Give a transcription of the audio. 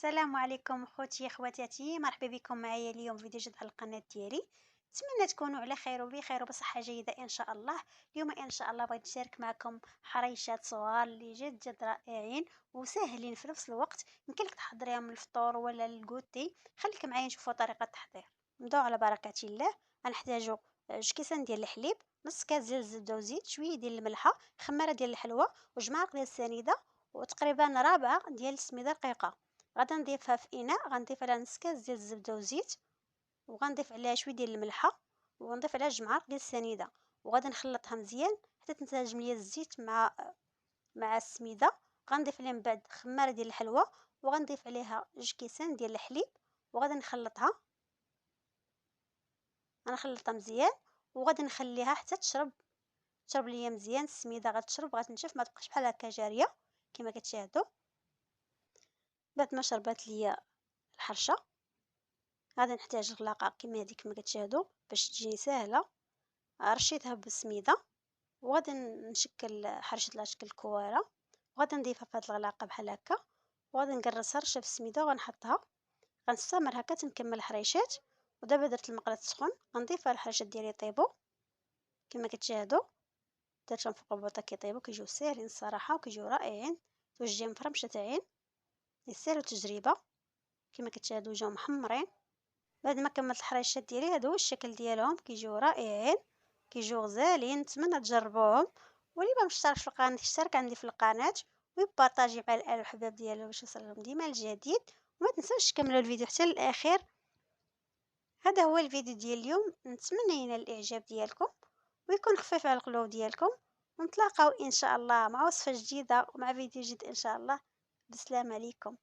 السلام عليكم خوتي خواتاتي، مرحبا بكم معايا اليوم فيديو جديد على القناة ديالي. نتمنى تكونوا على خير وبخير وبصحة جيدة ان شاء الله. اليوم ان شاء الله بغيت نشارك معكم حريشات صغار اللي جد جد رائعين وسهلين في نفس الوقت. يمكن لك تحضريهم للفطور ولا للكوتي. خليك معايا نشوفوا طريقة التحضير. نبداو على بركة الله. غنحتاجو جوج كيسان ديال الحليب، نص كاس ديال الزبدة وزيت، شوية ديال الملحة، خمارة ديال الحلوى، وجوج معالق ديال السنيدة، وتقريبا ربعة ديال السميدة رقيقة. غادي نضيفها في اناء، غنضيف عليها نص كاس ديال الزبده وزيت، وغنضيف عليها شويه ديال الملحه، ونضيف عليها جوج معالق ديال السنيده، وغادي نخلطها مزيان حتى تنسجم ليا الزيت مع السميده. غنضيف عليها من بعد خماره ديال الحلوى، وغنضيف عليها جوج كيسان ديال الحليب، وغادي غنخلطها مزيان، وغادي نخليها حتى تشرب ليا مزيان السميده. غتشرب غتنشف، ما تبقاش بحال هكا جاريه كما كتشاهدوا. بعد ما شربات ليا الحرشه، غادي نحتاج غلاقه كما هذيك كما كتشاهدوا باش تجيني ساهله. رشيتها بالسميده، وغادي نشكل حرشة على شكل كواره، وغادي نضيفها في هاد الغلاقه بحال هكا، وغادي نقرصها رشه بالسميده وغنحطها. غنستمر هكا تنكمل الحريشات. ودابا درت المقله تسخن، غنضيفها الحريشات ديالي يطيبوا كما كتشاهدوا. درتهم فوق البوطه كيطيبوا، كيجيو ساهلين الصراحه وكيجيو رائعين. توجيه مفرمشه عين، يسالوا تجربه. كما كتشاهدوا جاو محمرين. بعد ما كملت الحريشات ديالي، هذا هو الشكل ديالهم، كيجيو رائعين، كيجيو غزالين. نتمنى تجربوهم، واللي ما مشتركش في القناه يشترك عندي في القناه ويبارطاجي مع الاهل والحباب ديالو باش يوصلهم ديما الجديد. وما تنساوش تكملوا الفيديو حتى للاخر. هذا هو الفيديو ديال اليوم، نتمنى ينال الاعجاب ديالكم ويكون خفيف على القلوب ديالكم. ونتلاقاو ان شاء الله مع وصفه جديده ومع فيديو جديد ان شاء الله. بسلام عليكم.